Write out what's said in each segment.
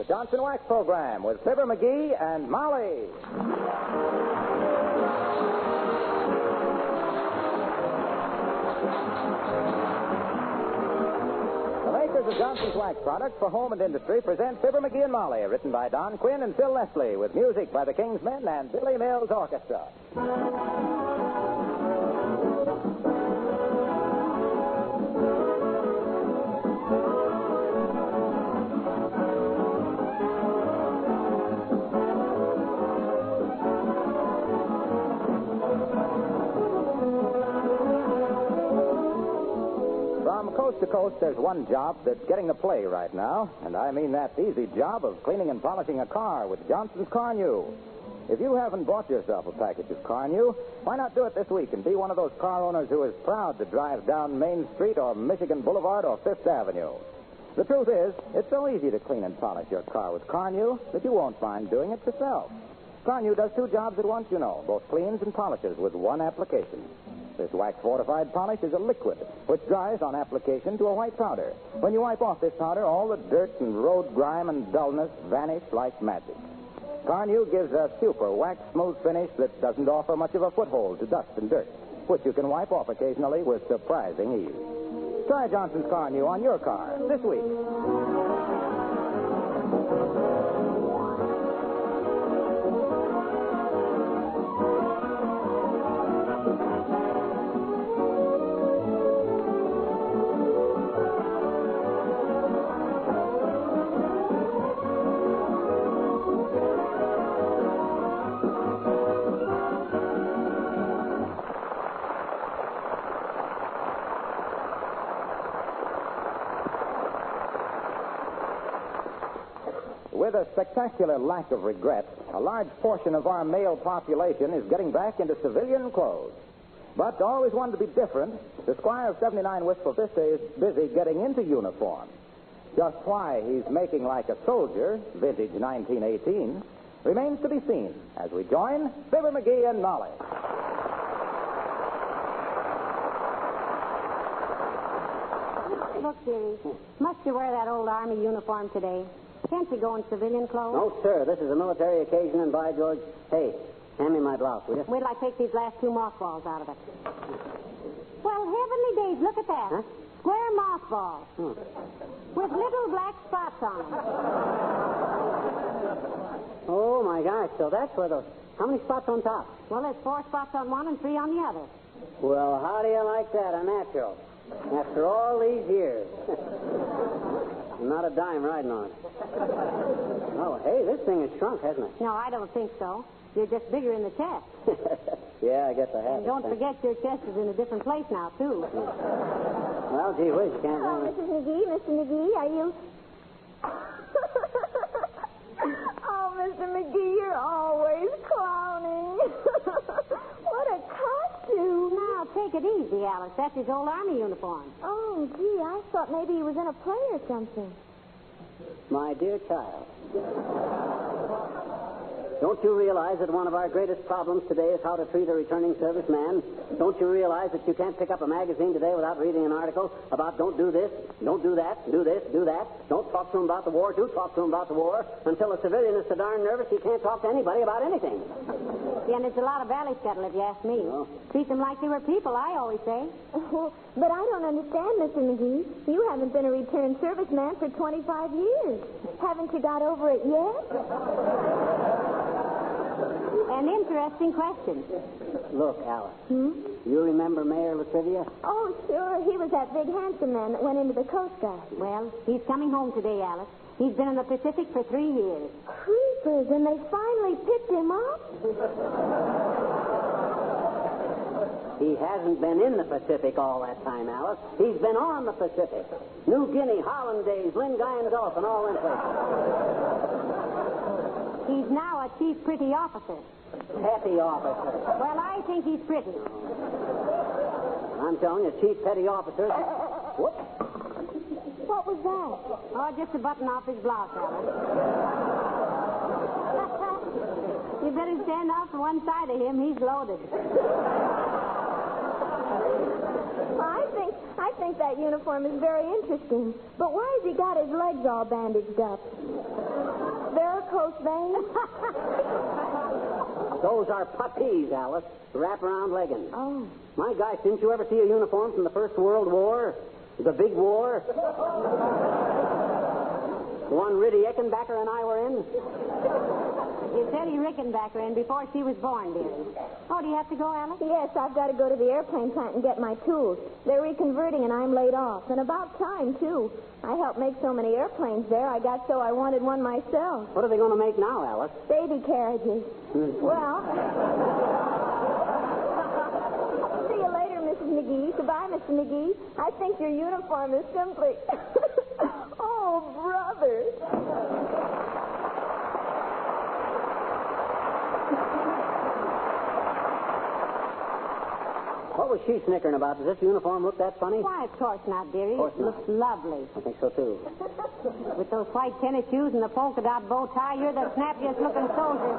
the Johnson Wax Program with Fibber McGee and Molly. The makers of Johnson's Wax products for home and industry present Fibber McGee and Molly, written by Don Quinn and Phil Leslie, with music by the Kingsmen and Billy Mills Orchestra. From coast to coast, there's one job that's getting the play right now, and I mean that easy job of cleaning and polishing a car with Johnson's Car New. If you haven't bought yourself a package of Car New, why not do it this week and be one of those car owners who is proud to drive down Main Street or Michigan Boulevard or Fifth Avenue? The truth is, it's so easy to clean and polish your car with Car New that you won't mind doing it yourself. Car New does two jobs at once, you know, both cleans and polishes with one application. This wax-fortified polish is a liquid which dries on application to a white powder. When you wipe off this powder, all the dirt and road grime and dullness vanish like magic. Car New gives a super wax-smooth finish that doesn't offer much of a foothold to dust and dirt, which you can wipe off occasionally with surprising ease. Try Johnson's Car New on your car this week. With a spectacular lack of regret, a large portion of our male population is getting back into civilian clothes. But always wanted to be different, the Squire of 79 Wistful Vista is busy getting into uniform. Just why he's making like a soldier, vintage 1918, remains to be seen as we join Fibber McGee and Molly. Look, dearie, must you wear that old army uniform today? Can't you go in civilian clothes? No, sir. This is a military occasion, and by George... Hey, hand me my blouse, will you? Wait till I take these last two mothballs out of it. Well, heavenly days, look at that. Huh? Square mothballs. With little black spots on them. Oh, my gosh. So that's where those... How many spots on top? Well, there's 4 spots on one and 3 on the other. Well, how do you like that, a natural? After all these years. Not a dime riding on it. Oh, hey, this thing has shrunk, hasn't it? No, I don't think so. You're just bigger in the chest. Yeah, I guess I have. And don't forget your chest is in a different place now, too. Well, gee whiz, you can't... Hello, Mrs. McGee. Mr. McGee, are you... Oh, Mr. McGee, you're always clowning. What a costume. Now, take it easy, Alice. That's his old army uniform. Oh, gee, I thought maybe he was in a play or something. My dear child. Don't you realize that one of our greatest problems today is how to treat a returning serviceman? Don't you realize that you can't pick up a magazine today without reading an article about don't do this, don't do that, do this, do that, don't talk to him about the war, do talk to him about the war. Until a civilian is so darn nervous he can't talk to anybody about anything. Yeah, and it's a lot of valley scuttle, if you ask me. Oh. Treat them like they were people, I always say. But I don't understand, Mr. McGee. You haven't been a returned serviceman for 25 years. Haven't you got over it yet? An interesting question. Look, Alice. You remember Mayor Latrivia? Oh, sure. He was that big handsome man that went into the Coast Guard. Well, he's coming home today, Alice. He's been in the Pacific for 3 years. Creepers, and they finally picked him up? He hasn't been in the Pacific all that time, Alice. He's been on the Pacific. New Guinea, Holland Days, Lingayen Gulf, and all them places. He's now a chief pretty officer. Petty officer. Well, I think he's pretty. I'm telling you, chief petty officer. Whoops. What was that? Oh, just a button off his blouse, Alice. You better stand off to one side of him. He's loaded. I think that uniform is very interesting. But why has he got his legs all bandaged up? varicose veins? Those are puttees, Alice. Wrap-around leggings. Oh. My gosh, didn't you ever see a uniform from the First World War? The Big War? The one Riddy Eckenbacker and I were in? You said he Rickenbacker in before she was born, dearie. Oh, do you have to go, Alice? Yes, I've got to go to the airplane plant and get my tools. They're reconverting and I'm laid off. And about time, too. I helped make so many airplanes there, I got so I wanted one myself. What are they going to make now, Alice? Baby carriages. Well... See you later, Mrs. McGee. Goodbye, Mr. McGee. I think your uniform is simply... oh, brother. What was she snickering about? Does this uniform look that funny? Why, of course not, dearie. Of course It looks lovely. I think so, too. With those white tennis shoes and the polka dot bow tie, you're the snappiest looking soldier.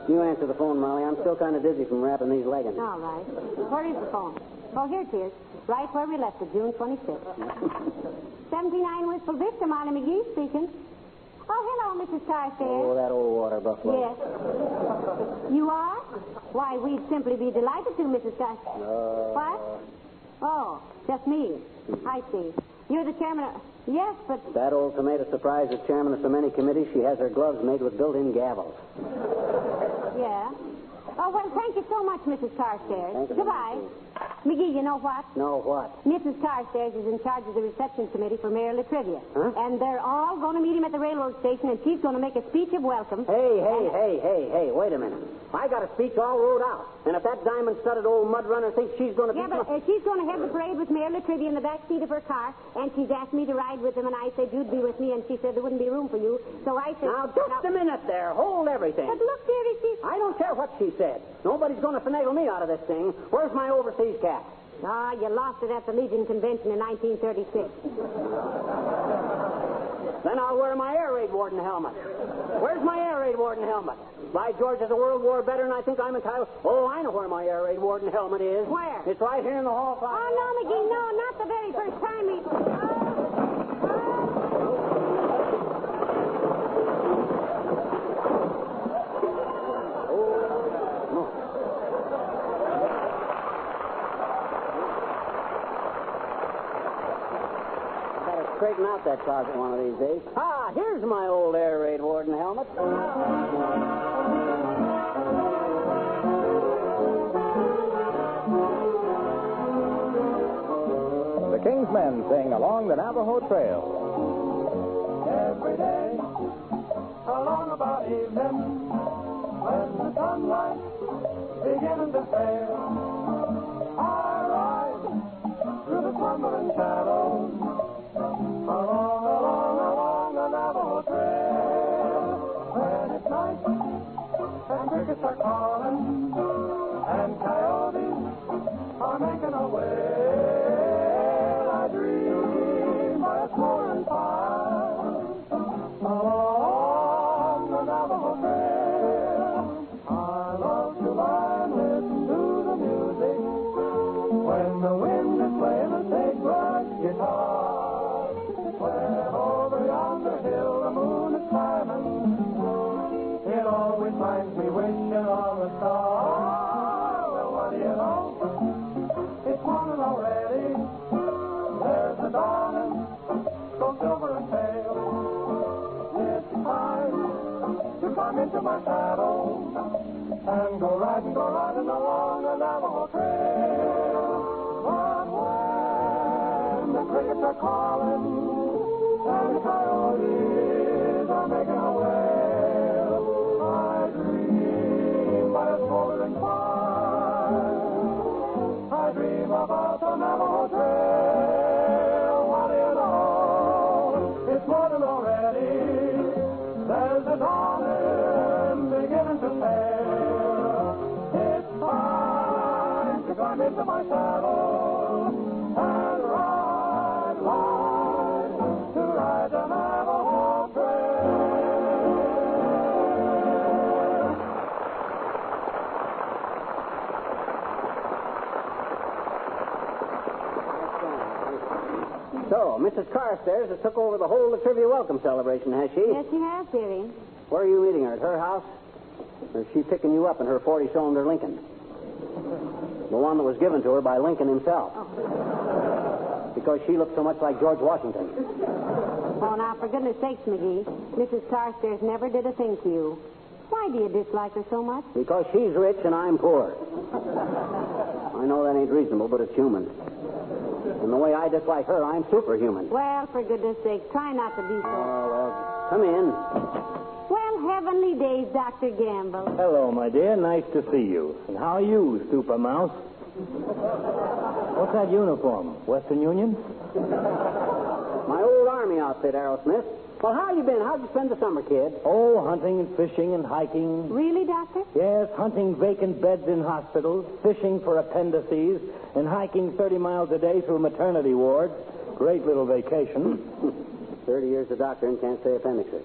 You answer the phone, Molly. I'm still kind of dizzy from wrapping these leggings. All right. Where is the phone? Oh, here it is. Right where we left it, June 26th. 79 Wistful Vista, Molly McGee speaking. Oh, hello, Mrs. Carstairs. Oh, that old water buffalo. Yes. You are? Why, we'd simply be delighted to, Mrs. Carstairs. What? Oh, just me. I see. You're the chairman of... Yes, but... That old tomato surprise is chairman of so many committees, she has her gloves made with built-in gavels. Yeah. Oh, well, thank you so much, Mrs. Carstairs. Thank you. Goodbye. McGee, you know what? No, what? Mrs. Carstairs is in charge of the reception committee for Mayor Latrivia. Huh? And they're all going to meet him at the railroad station, and she's going to make a speech of welcome. Hey, wait a minute. I got a speech all wrote out. And if that diamond-studded old mud runner thinks she's going to be... Yeah, but she's going to have the parade with Mayor Latrivia in the back seat of her car, and she's asked me to ride with him, and I said you'd be with me, and she said there wouldn't be room for you. So I said... Now, just a minute there. Hold everything. But look, dearie, she's... I don't care what she said. Nobody's going to finagle me out of this thing. Where's my overseas cap? Ah, you lost it at the Legion Convention in 1936. Then I'll wear my air raid warden helmet. Where's my air raid warden helmet? By George, as a World War veteran, I think I'm entitled... Oh, I know where my air raid warden helmet is. Where? It's right here in the hall. Oh, no, McGee, no, not the very first time he... Straighten out that closet one of these days. Ah, here's my old air raid warden helmet. The King's Men sing Along the Navajo Trail. Every day, along about evening, when the sunlight beginning to fail, I ride through the slumbering shadows. Along the Navajo Trail. When it's night and crickets are calling and coyotes are making a wail, I dream by a smoldering fire along the Navajo Trail. I love to lie and listen to the music when the wind is playing a sacred guitar. When over yonder hill the moon is climbing, it always finds me wishing on a star. Well, what do you know? It's morning already. There's the dawning, so silver and pale. It's time to climb into my saddle and go riding along the Navajo Trail. But when the crickets are calling and the coyotes are making a wail, I dream by a smoldering fire. I dream about the Navajo Trail. What do you know? It's morning already. There's the dawning beginning to pale. It's time to climb into my saddle and ride the Navajo Trail. So, Mrs. Mrs. Carstairs has took over the whole Latrivia welcome celebration, has she? Yes, she has, dearie. Where are you meeting her? At her house? Or is she picking you up in her 40-cylinder Lincoln? The one that was given to her by Lincoln himself. Because she looked so much like George Washington. Oh, now, for goodness sakes, McGee, Mrs. Carstairs never did a thing to you. Why do you dislike her so much? Because she's rich and I'm poor. I know that ain't reasonable, but it's human. And the way I dislike her, I'm superhuman. Well, for goodness sake, try not to be so... Oh, well, come in. Well, heavenly days, Dr. Gamble. Hello, my dear. Nice to see you. And how are you, Super Mouse? What's that uniform? Western Union? My old army outfit, Aerosmith. Well, how you been? How'd you spend the summer, kid? Oh, hunting and fishing and hiking. Really, Doctor? Yes, hunting vacant beds in hospitals, fishing for appendices, and hiking 30 miles a day through maternity wards. Great little vacation. 30 years a doctor and can't say appendixes.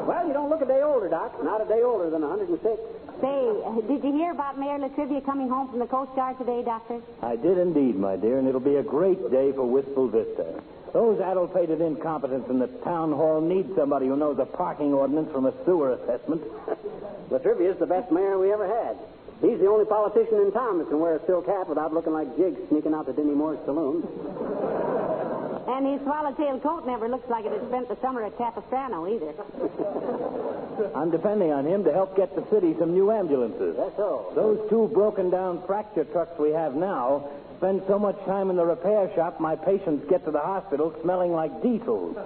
Well, you don't look a day older, Doc. Not a day older than 106. Say, did you hear about Mayor Latrivia coming home from the Coast Guard today, Doctor? I did indeed, my dear, and it'll be a great day for Wistful Vista. Those addle-pated incompetents in the town hall need somebody who knows a parking ordinance from a sewer assessment. Latrivia's the best mayor we ever had. He's the only politician in town that can wear a silk hat without looking like Jiggs sneaking out to Dinny Moore's saloon. And his swallowtail coat never looks like it had spent the summer at Capistrano, either. I'm depending on him to help get the city some new ambulances. That's so. Those 2 broken-down fracture trucks we have now spend so much time in the repair shop, my patients get to the hospital smelling like diesels.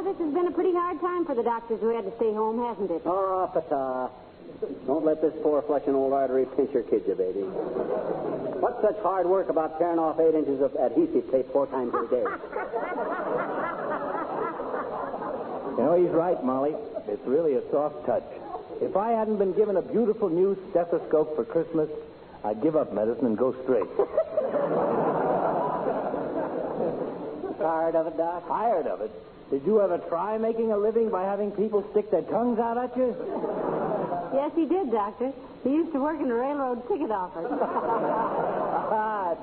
This has been a pretty hard time for the doctors who had to stay home, hasn't it? Oh, pata. Don't let this poor flushing old artery pinch your kid, you baby. What's such hard work about tearing off 8 inches of adhesive tape 4 times a day? You know, he's right, Molly. It's really a soft touch. If I hadn't been given a beautiful new stethoscope for Christmas, I'd give up medicine and go straight. Tired of it, Doc? Tired of it? Did you ever try making a living by having people stick their tongues out at you? Yes, he did, Doctor. He used to work in a railroad ticket office.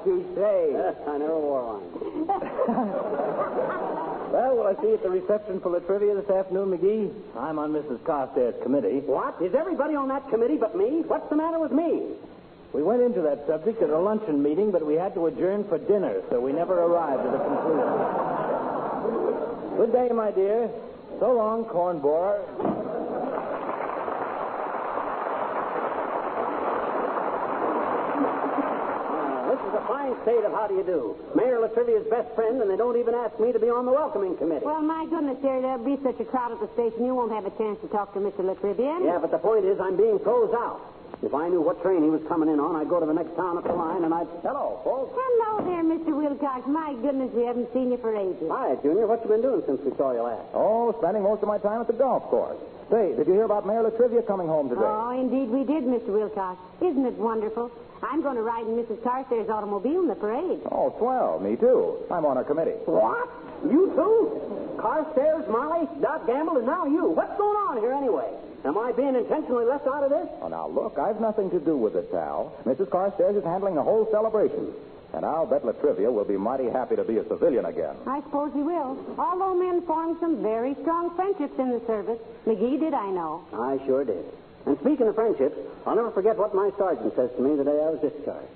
Touche. I never wore one. Well, will I see you at the reception for Latrivia this afternoon, McGee? I'm on Mrs. Carstairs' committee. What? Is everybody on that committee but me? What's the matter with me? We went into that subject at a luncheon meeting, but we had to adjourn for dinner, so we never arrived at a conclusion. Good day, my dear. So long, corn borer. This is a fine state of how do you do. Mayor Latrivia's best friend, and they don't even ask me to be on the welcoming committee. Well, my goodness, dear, there'll be such a crowd at the station, you won't have a chance to talk to Mr. Latrivia. Yeah, but the point is I'm being froze out. If I knew what train he was coming in on, I'd go to the next town up the line, and I'd... Hello, folks. Hello there, Mr. Wilcox. My goodness, we haven't seen you for ages. Hi, Junior. What you been doing since we saw you last? Oh, spending most of my time at the golf course. Say, did you hear about Mayor Latrivia coming home today? Oh, indeed we did, Mr. Wilcox. Isn't it wonderful? I'm going to ride in Mrs. Carstairs' automobile in the parade. Oh, swell. Me too. I'm on her committee. What? You too? Carstairs, Molly, Doc Gamble, and now you. What's going on here anyway? Am I being intentionally left out of this? Oh, now, look, I've nothing to do with it, pal. Mrs. Carstairs is handling the whole celebration. And I'll bet Latrivia will be mighty happy to be a civilian again. I suppose he will. Although men formed some very strong friendships in the service. McGee did, I know. I sure did. And speaking of friendships, I'll never forget what my sergeant says to me the day I was discharged.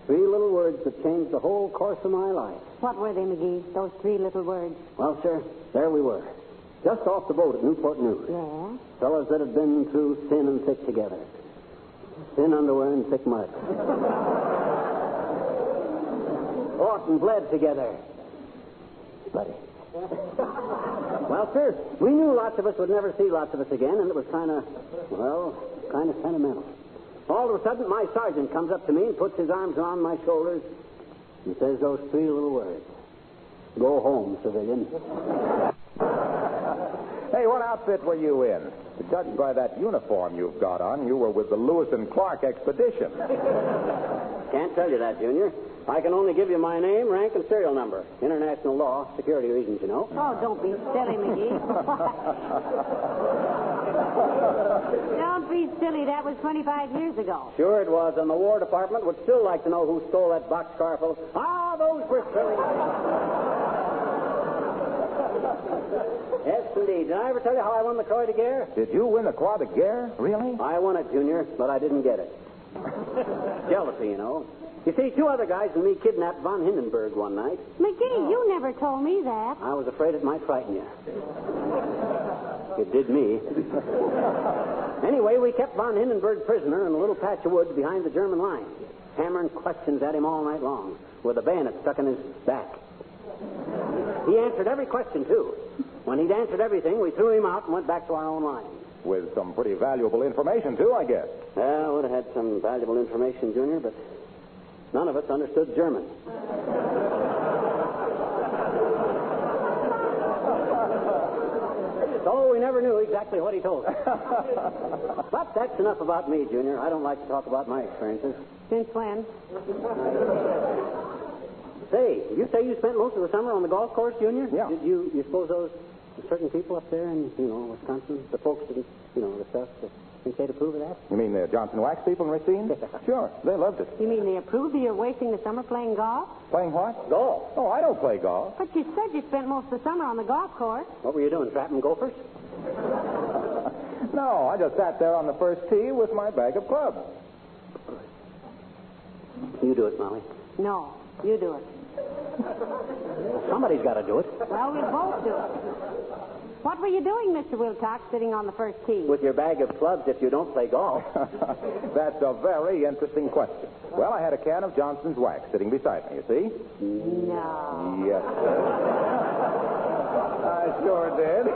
3 little words that changed the whole course of my life. What were they, McGee, those 3 little words? Well, sir, there we were. Just off the boat at Newport News. Yeah? Fellas that had been through thin and thick together. Thin underwear and thick mud. Fought and bled together. Buddy. Well, sir, we knew lots of us would never see lots of us again, and it was kind of sentimental. All of a sudden, my sergeant comes up to me and puts his arms around my shoulders and says those 3 little words. Go home, civilian. Hey, what outfit were you in? To judge by that uniform you've got on, you were with the Lewis and Clark expedition. Can't tell you that, Junior. I can only give you my name, rank, and serial number. International law, security reasons, you know. Oh, don't be silly, McGee. Don't be silly. That was 25 years ago. Sure it was, and the War Department would still like to know who stole that boxcar full. Ah, those were silly. Yes, indeed. Did I ever tell you how I won the Croix de Guerre? Did you win the Croix de Guerre? Really? I won it, Junior, but I didn't get it. Jealousy, you know. You see, 2 other guys and me kidnapped von Hindenburg one night. McGee, you never told me that. I was afraid it might frighten you. It did me. Anyway, we kept von Hindenburg prisoner in a little patch of woods behind the German lines, hammering questions at him all night long, with a bayonet stuck in his back. He answered every question, too. When he'd answered everything, we threw him out and went back to our own lines. With some pretty valuable information, too, I guess. Well, would have had some valuable information, Junior, but none of us understood German. So we never knew exactly what he told us. But that's enough about me, Junior. I don't like to talk about my experiences. Since when? Say, you spent most of the summer on the golf course, Junior? Yeah. Did you suppose those certain people up there in, Wisconsin, the folks that, the stuff, think they'd approve of that? You mean the Johnson Wax people in Racine? Sure, they loved it. You mean they approved of your wasting the summer playing golf? Playing what? Golf. Oh, I don't play golf. But you said you spent most of the summer on the golf course. What were you doing, trapping gophers? No, I just sat there on the first tee with my bag of clubs. You do it, Molly. No, you do it. Somebody's got to do it. Well, we'll both do it. What were you doing, Mr. Wilcox, sitting on the first tee? With your bag of clubs if you don't play golf. That's a very interesting question. Well, I had a can of Johnson's Wax sitting beside me, you see? No. Yes, sir. I sure did.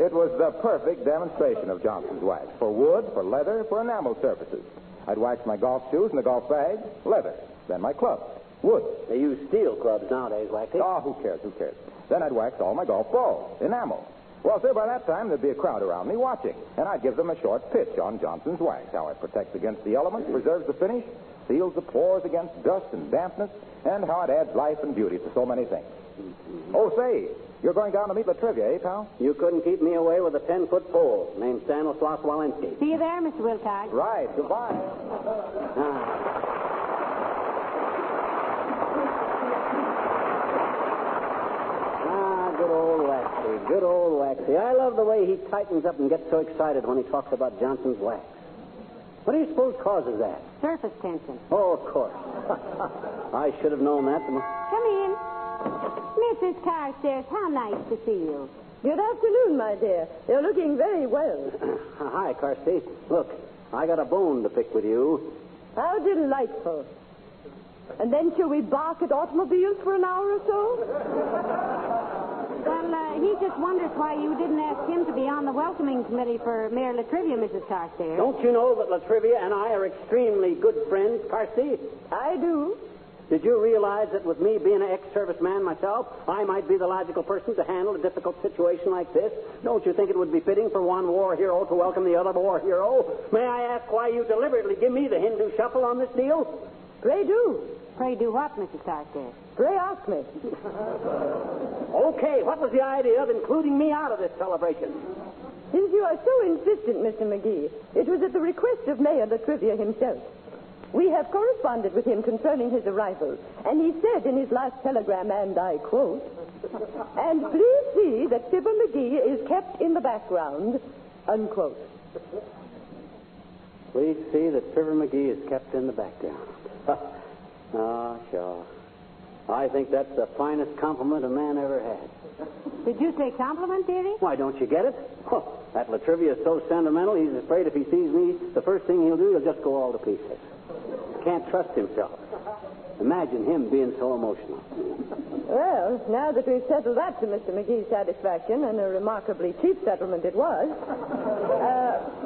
It was the perfect demonstration of Johnson's Wax. For wood, for leather, for enamel surfaces. I'd wax my golf shoes in the golf bag, leather. Then my clubs, wood. They use steel clubs nowadays, Waxy. Oh, who cares? Then I'd wax all my golf balls, enamel. Well, sir, by that time, there'd be a crowd around me watching, and I'd give them a short pitch on Johnson's Wax, how it protects against the elements, preserves the finish, seals the pores against dust and dampness, and how it adds life and beauty to so many things. Oh, say, you're going down to meet Latrivia, eh, pal? You couldn't keep me away with a 10-foot pole named Stanislaus Walensky. See you there, Mr. Wilcox. Right. Goodbye. Good old Waxy. Good old Waxy. I love the way he tightens up and gets so excited when he talks about Johnson's Wax. What do you suppose causes that? Surface tension. Oh, of course. I should have known that. Come in. Mrs. Carstairs, how nice to see you. Good afternoon, my dear. You're looking very well. Hi, Carsty. Look, I got a bone to pick with you. How delightful. And then shall we bark at automobiles for an hour or so? Well, he just wonders why you didn't ask him to be on the welcoming committee for Mayor Latrivia, Mrs. Carstairs. Don't you know that Latrivia and I are extremely good friends, Carsty? I do. Did you realize that with me being an ex-serviceman myself, I might be the logical person to handle a difficult situation like this? Don't you think it would be fitting for one war hero to welcome the other war hero? May I ask why you deliberately give me the Hindu shuffle on this deal? Pray do. Pray do what, Mrs. Carstairs? Pray ask me. Okay, what was the idea of including me out of this celebration? Since you are so insistent, Mr. McGee, it was at the request of Mayor Latrivia himself. We have corresponded with him concerning his arrival, and he said in his last telegram, and I quote, "And please see that Fibber McGee is kept in the background," unquote. Please see that Fibber McGee is kept in the background. Ah, sure. I think that's the finest compliment a man ever had. Did you say compliment, dearie? Why, don't you get it? Oh, that Latrivia is so sentimental, he's afraid if he sees me, the first thing he'll do, he'll just go all to pieces. Can't trust himself. Imagine him being so emotional. Well, now that we've settled that to Mr. McGee's satisfaction, and a remarkably cheap settlement it was,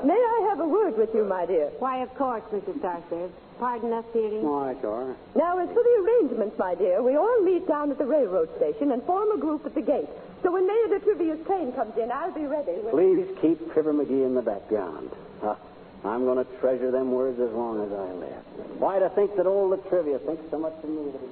may I have a word with you, my dear? Why, of course, Mrs. Carstairs. Pardon us, dearie. Why, sure. Now, as for the arrangements, my dear, we all meet down at the railroad station and form a group at the gate. So when Mayor Latrivia's train comes in, I'll be ready. Please keep Fibber McGee in the background. I'm going to treasure them words as long as I live. Why, to think that old Latrivia thinks so much of me that he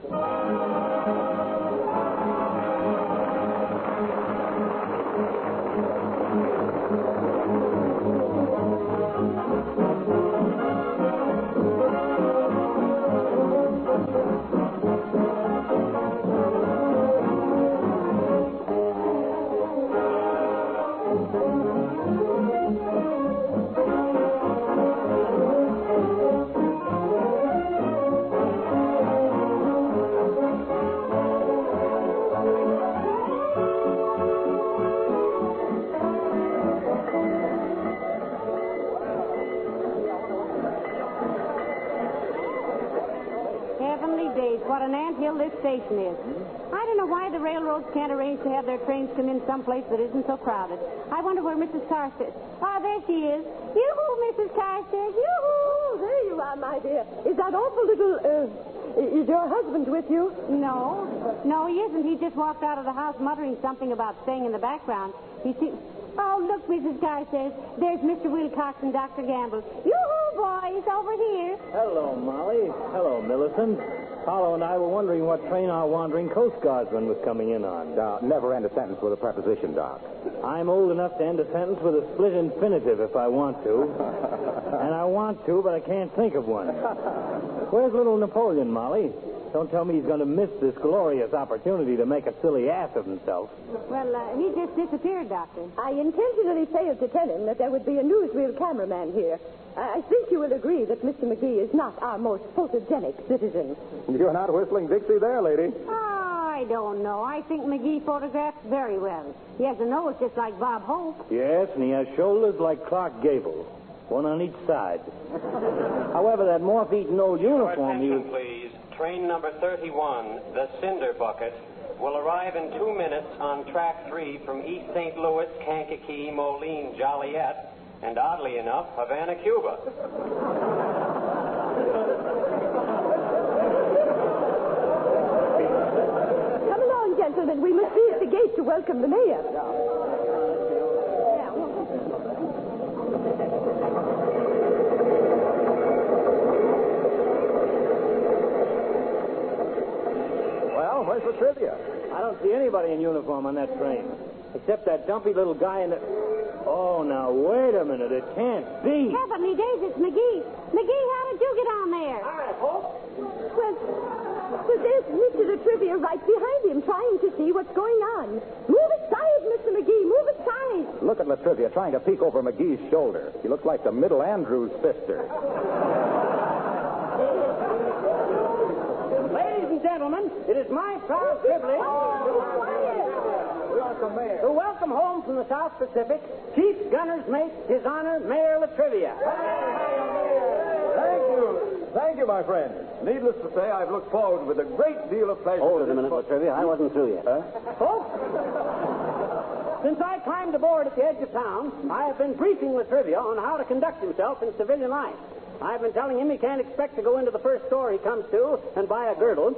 what an anthill this station is. I don't know why the railroads can't arrange to have their trains come in someplace that isn't so crowded. I wonder where Mrs. Carstairs... Ah, there she is. Yoo-hoo, Mrs. Carstairs. Yoo-hoo. Oh, there you are, my dear. Is that awful little, is your husband with you? No. No, he isn't. He just walked out of the house muttering something about staying in the background. He seems... Oh, look, Mrs. Carstairs. There's Mr. Wilcox and Dr. Gamble. Yoo-hoo, boys, over here. Hello, Molly. Hello, Millicent. Paolo and I were wondering what train our wandering Coast Guardsman was coming in on. Never end a sentence with a preposition, Doc. I'm old enough to end a sentence with a split infinitive if I want to. And I want to, but I can't think of one. Where's little Napoleon, Molly? Don't tell me he's going to miss this glorious opportunity to make a silly ass of himself. Well, he just disappeared, Doctor. I intentionally failed to tell him that there would be a newsreel cameraman here. I think you will agree that Mr. McGee is not our most photogenic citizen. You're not whistling Dixie there, lady. I don't know. I think McGee photographs very well. He has a nose just like Bob Hope. Yes, and he has shoulders like Clark Gable. One on each side. However, that moth-eaten old uniform he was... Please. Train number 31, the Cinder Bucket, will arrive in 2 minutes on track 3 from East St. Louis, Kankakee, Moline, Joliet, and oddly enough, Havana, Cuba. Come along, gentlemen. We must be at the gate to welcome the mayor. Well, where's Latrivia? I don't see anybody in uniform on that train. Except that dumpy little guy in the... Oh, now, wait a minute. It can't be. Heavenly days, it's McGee. McGee, how did you get on there? Hi, Hope. Well, there's Mr. Latrivia right behind him, trying to see what's going on. Move aside, Mr. McGee. Move aside. Look at Latrivia trying to peek over McGee's shoulder. She looks like the middle Andrews sister. Ladies and gentlemen, it is my proud privilege to welcome home from the South Pacific Chief Gunner's Mate, His Honor, Mayor Latrivia. Thank you. Thank you, my friend. Needless to say, I've looked forward with a great deal of pleasure. Hold it a minute, Latrivia. I wasn't through yet. Folks, since I climbed aboard at the edge of town, I have been briefing Latrivia on how to conduct himself in civilian life. I've been telling him he can't expect to go into the first store he comes to and buy a girdle.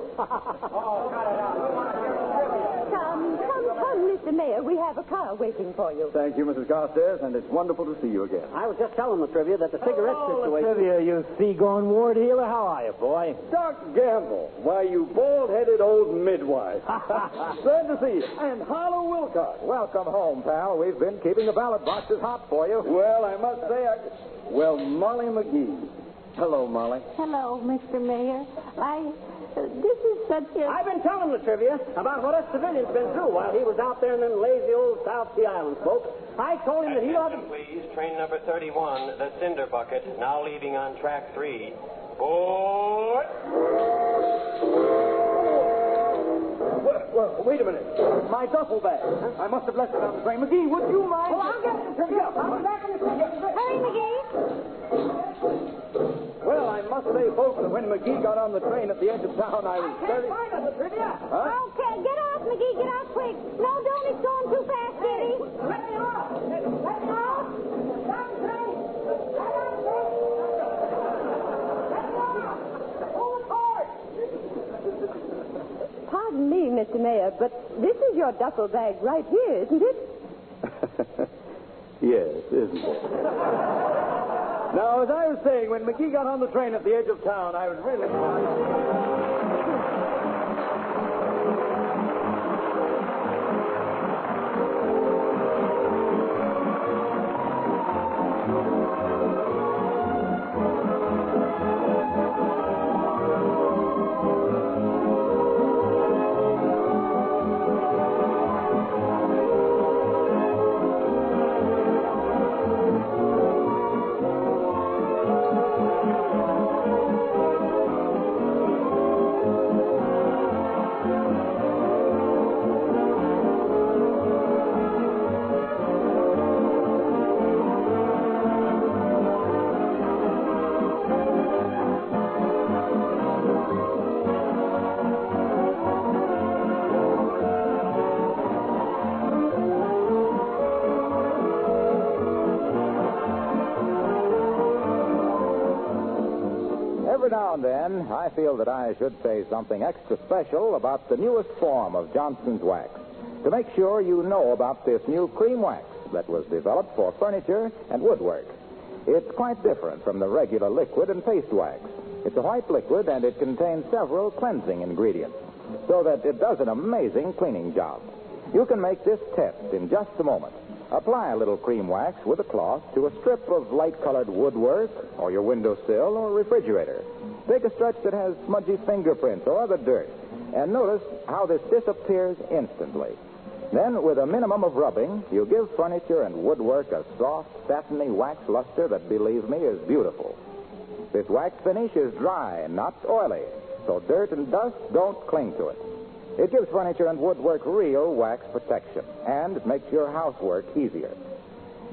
Come, Mr. Mayor. We have a car waiting for you. Thank you, Mrs. Carstairs, and it's wonderful to see you again. I was just telling Latrivia that the cigarette situation... Latrivia, you seagoing ward healer. How are you, boy? Doc Gamble. Why, you bald-headed old midwife. Glad to see you. And Harlow Wilcox. Welcome home, pal. We've been keeping the ballot boxes hot for you. Well, I must say, Well, Molly McGee. Hello, Molly. Hello, Mr. Mayor. This is such a... I've been telling Latrivia about what us civilians been through while he was out there in them lazy old South Sea Islands, folks. I told him that he ought to... Please, train number 31, the Cinder Bucket, now leaving on track 3. Board! Well, wait a minute. My duffel bag. I must have left it on the train. McGee, would you mind? Oh, I'll get it, Latrivia. I'll be back in a second. Hurry, McGee. Well, I must say, folks, that when McGee got on the train at the edge of town, I was very... Find us, Latrivia. Huh? Okay, get off, McGee. Get off quick. No, don't. It's going too fast, Kitty. Let me off. Let me off. Stop the train. Pardon me, Mr. Mayor, but this is your duffel bag right here, isn't it? Yes, isn't it? Now, as I was saying, when McGee got on the train at the edge of town, I was really... Every now and then, I feel that I should say something extra special about the newest form of Johnson's wax. To make sure you know about this new cream wax that was developed for furniture and woodwork. It's quite different from the regular liquid and paste wax. It's a white liquid, and it contains several cleansing ingredients, so that it does an amazing cleaning job. You can make this test in just a moment. Apply a little cream wax with a cloth to a strip of light-colored woodwork or your windowsill or refrigerator. Take a stretch that has smudgy fingerprints or other dirt, and notice how this disappears instantly. Then, with a minimum of rubbing, you give furniture and woodwork a soft, satiny wax luster that, believe me, is beautiful. This wax finish is dry and not oily, so dirt and dust don't cling to it. It gives furniture and woodwork real wax protection, and it makes your housework easier.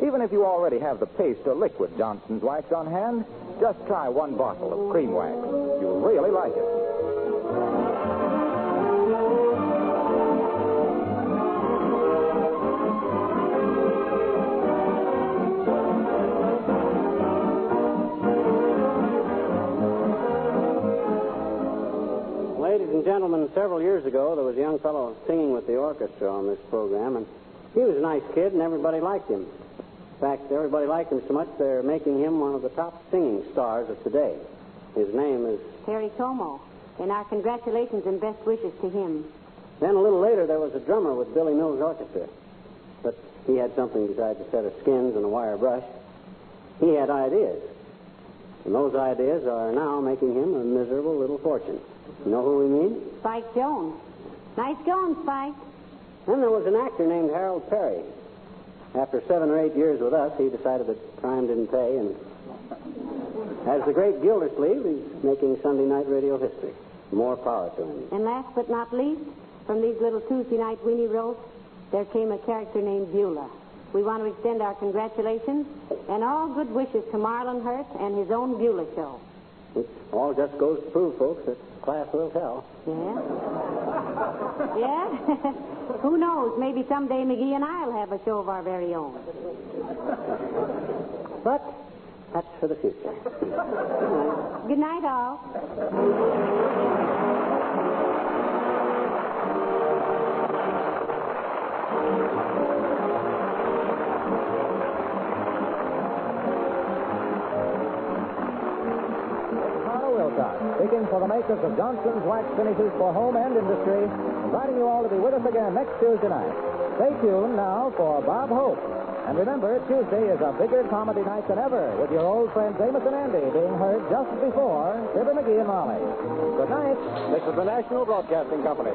Even if you already have the paste or liquid Johnson's wax on hand, just try one bottle of cream wax. You'll really like it. Ladies and gentlemen, several years ago, there was a young fellow singing with the orchestra on this program, and he was a nice kid, and everybody liked him. In fact, everybody liked him so much they're making him one of the top singing stars of today. His name is... Harry Como. And our congratulations and best wishes to him. Then a little later, there was a drummer with Billy Mills' orchestra. But he had something besides a set of skins and a wire brush. He had ideas. And those ideas are now making him a miserable little fortune. You know who we mean? Spike Jones. Nice going, Spike. Then there was an actor named Harold Perry. After 7 or 8 years with us, he decided that crime didn't pay, and as the great Gildersleeve, he's making Sunday night radio history. More power to him. And last but not least, from these little Tuesday night weenie roasts, there came a character named Beulah. We want to extend our congratulations and all good wishes to Marlon Hurt and his own Beulah show. It all just goes to prove, folks, that class will tell. Yeah? Yeah? Who knows? Maybe someday McGee and I'll have a show of our very own. But that's for the future. Good night, all. Speaking for the makers of Johnson's Wax Finishes for Home and Industry, inviting you all to be with us again next Tuesday night. Stay tuned now for Bob Hope. And remember, Tuesday is a bigger comedy night than ever, with your old friends Amos and Andy being heard just before Fibber McGee and Molly. Good night. This is the National Broadcasting Company.